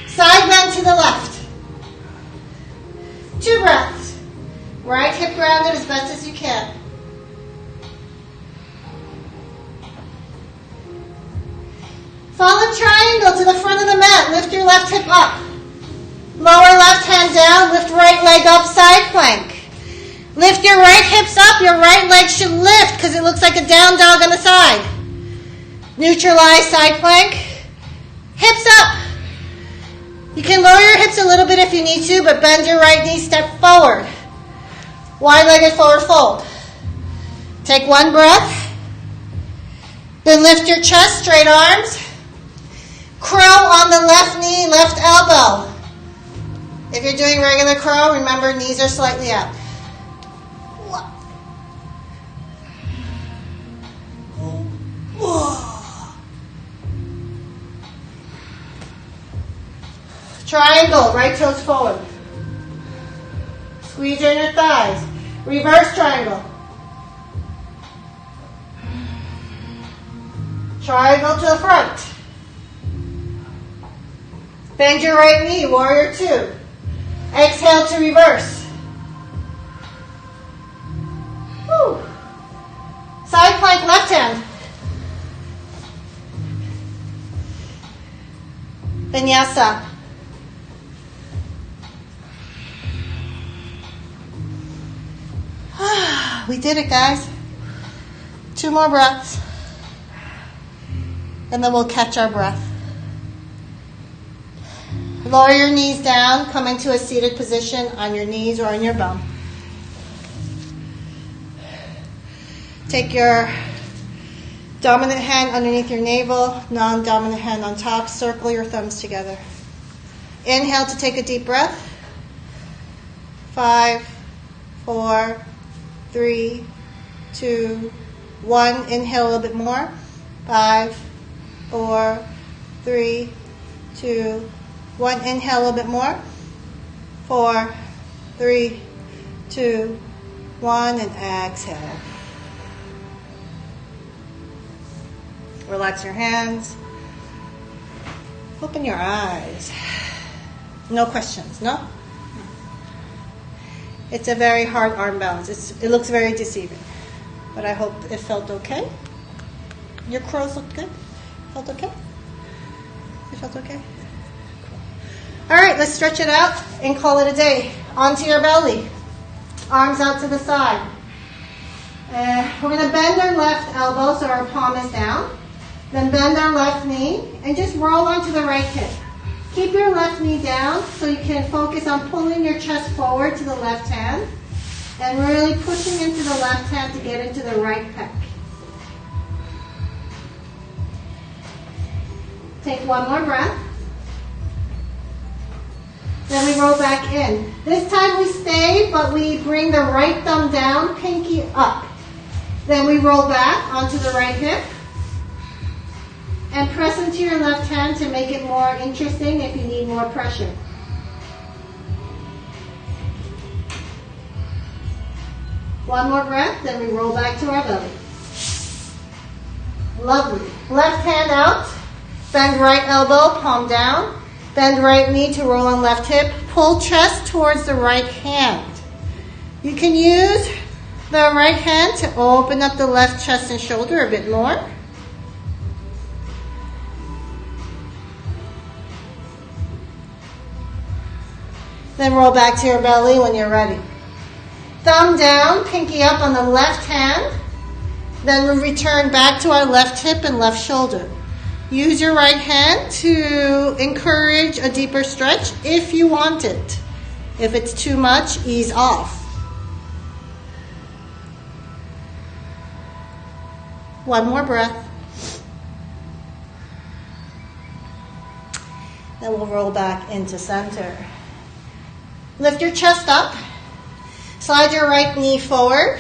Side bend to the left. 2 breaths. Right hip grounded as best as you can. Follow triangle to the front of the mat. Lift your left hip up. Lower left hand down. Lift right leg up, side plank. Lift your right hips up. Your right leg should lift because it looks like a down dog on the side. Neutralize side plank. Hips up. You can lower your hips a little bit if you need to, but bend your right knee, step forward. Wide-legged forward fold. Take 1 breath. Then lift your chest, straight arms. Crow on the left knee, left elbow. If you're doing regular crow, remember knees are slightly out. Triangle, right toes forward. Squeeze your inner thighs. Reverse triangle. Triangle to the front. Bend your right knee, warrior two. Exhale to reverse. Woo. Side plank, left hand. Vinyasa. We did it, guys. 2 more breaths. And then we'll catch our breath. Lower your knees down. Come into a seated position on your knees or on your bum. Take your dominant hand underneath your navel, non-dominant hand on top. Circle your thumbs together. Inhale to take a deep breath. 5, 4, 3, 2, 1. Inhale a little bit more. 5, 4, 3, 2, 1. Inhale a little bit more. 4, 3, 2, 1, and exhale. Relax your hands. Open your eyes. No questions, no? It's a very hard arm balance. It looks very deceiving, but I hope it felt okay. Your curls looked good? Felt okay? It felt okay? Cool. All right, let's stretch it out and call it a day. Onto your belly. Arms out to the side. We're going to bend our left elbow so our palm is down. Then bend our left knee and just roll onto the right hip. Keep your left knee down so you can focus on pulling your chest forward to the left hand and really pushing into the left hand to get into the right pec. Take one more breath. Then we roll back in. This time we stay, but we bring the right thumb down, pinky up. Then we roll back onto the right hip. And press into your left hand to make it more interesting if you need more pressure. One more breath, then we roll back to our belly. Lovely. Left hand out, bend right elbow, palm down. Bend right knee to roll on left hip. Pull chest towards the right hand. You can use the right hand to open up the left chest and shoulder a bit more. Then roll back to your belly when you're ready. Thumb down, pinky up on the left hand. Then we return back to our left hip and left shoulder. Use your right hand to encourage a deeper stretch if you want it. If it's too much, ease off. One more breath. Then we'll roll back into center. Lift your chest up. Slide your right knee forward.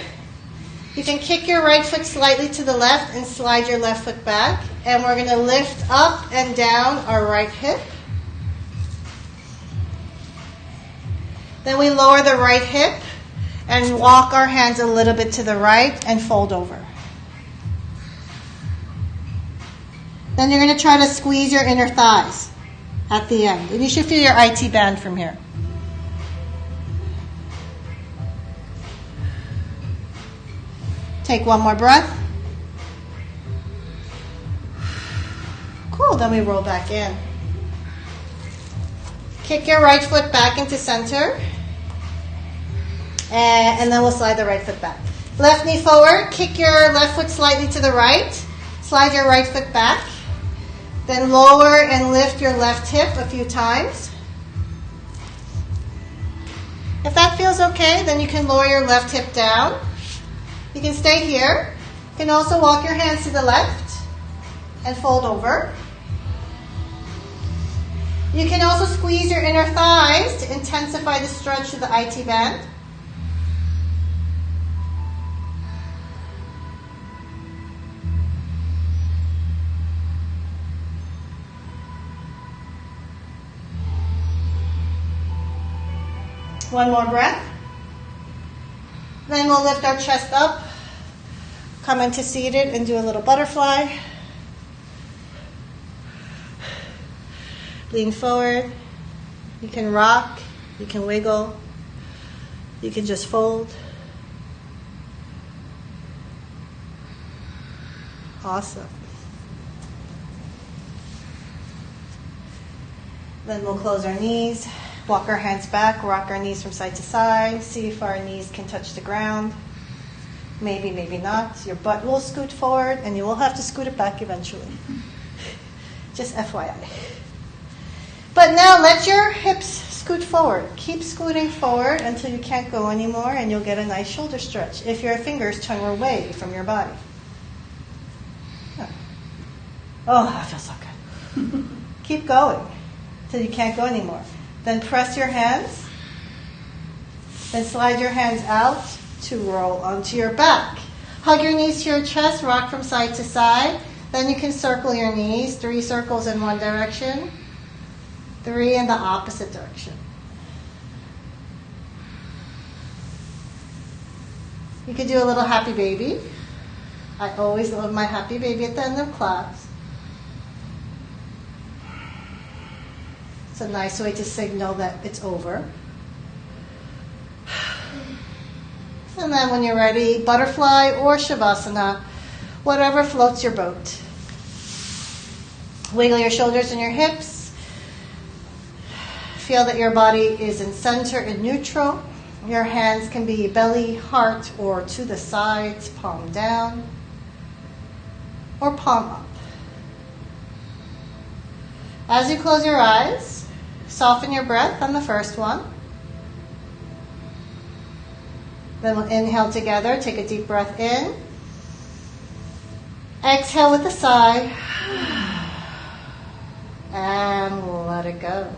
You can kick your right foot slightly to the left and slide your left foot back. And we're going to lift up and down our right hip. Then we lower the right hip and walk our hands a little bit to the right and fold over. Then you're going to try to squeeze your inner thighs at the end. And you should feel your IT band from here. Take one more breath. Cool, then we roll back in. Kick your right foot back into center. And then we'll slide the right foot back. Left knee forward, kick your left foot slightly to the right. Slide your right foot back. Then lower and lift your left hip a few times. If that feels okay, then you can lower your left hip down. You can stay here. You can also walk your hands to the left and fold over. You can also squeeze your inner thighs to intensify the stretch to the IT band. One more breath. Then we'll lift our chest up, come into seated and do a little butterfly. Lean forward. You can rock, you can wiggle, you can just fold. Awesome. Then we'll close our knees. Walk our hands back, rock our knees from side to side, see if our knees can touch the ground. Maybe, maybe not. Your butt will scoot forward and you will have to scoot it back eventually. Just FYI. But now let your hips scoot forward. Keep scooting forward until you can't go anymore and you'll get a nice shoulder stretch if your fingers turn away from your body. Oh, that feels so good. Keep going until you can't go anymore. Then press your hands. Then slide your hands out to roll onto your back. Hug your knees to your chest, rock from side to side. Then you can circle your knees, 3 circles in one direction, 3 in the opposite direction. You could do a little happy baby. I always love my happy baby at the end of class. It's a nice way to signal that it's over. And then when you're ready, butterfly or shavasana, whatever floats your boat. Wiggle your shoulders and your hips. Feel that your body is in center and neutral. Your hands can be belly, heart, or to the sides, palm down, or palm up. As you close your eyes, soften your breath on the first one. Then we'll inhale together. Take a deep breath in. Exhale with a sigh. And let it go.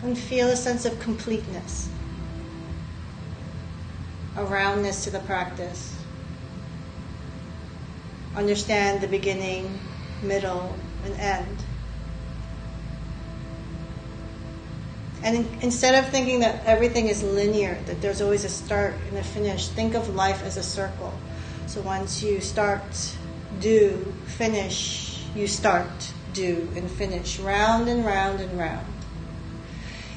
And feel a sense of completeness, a roundness to the practice. Understand the beginning, middle, and end. And instead of thinking that everything is linear, that there's always a start and a finish, think of life as a circle. So once you start, do, finish, you start, do, and finish, round and round and round.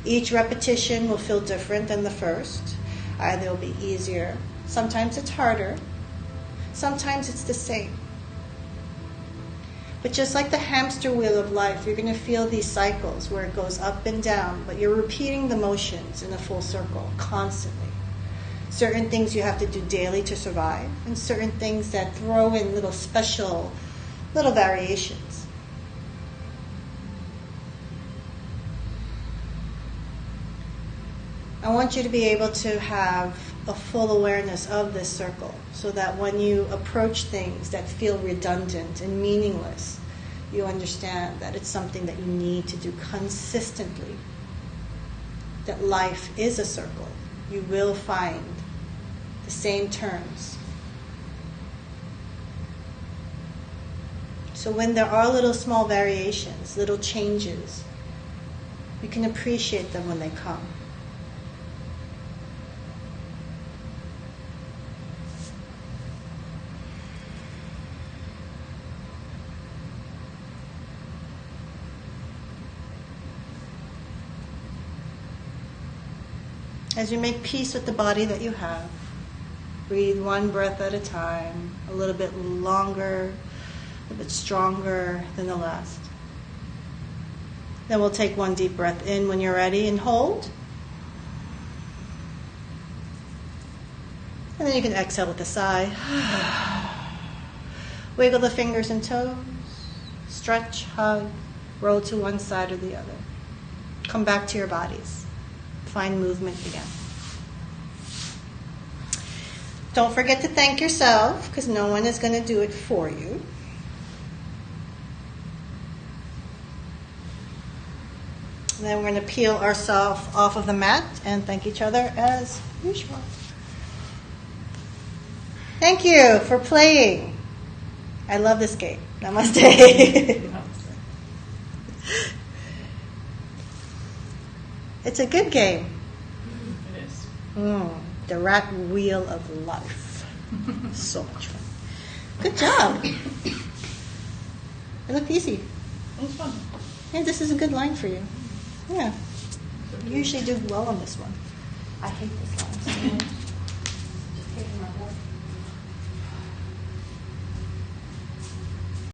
Each repetition will feel different than the first. Either it'll be easier, sometimes it's harder, sometimes it's the same. But just like the hamster wheel of life, you're going to feel these cycles where it goes up and down, but you're repeating the motions in a full circle constantly. Certain things you have to do daily to survive, and certain things that throw in little special, little variations. I want you to be able to have a full awareness of this circle so that when you approach things that feel redundant and meaningless, you understand that it's something that you need to do consistently. That life is a circle. You will find the same turns. So when there are little small variations, little changes, you can appreciate them when they come. As you make peace with the body that you have, breathe one breath at a time, a little bit longer, a little bit stronger than the last. Then we'll take one deep breath in when you're ready and hold. And then you can exhale with a sigh. Wiggle the fingers and toes, stretch, hug, roll to one side or the other. Come back to your bodies. Find movement again. Don't forget to thank yourself, because no one is going to do it for you. And then we're going to peel ourselves off of the mat and thank each other as usual. Thank you for playing. I love this game. Namaste. It's a good game. It is. The rat wheel of life. So much fun. Good job. It looked easy. It was fun. Yeah, this is a good line for you. Yeah. You usually do well on this one. I hate this line. So just taking my board.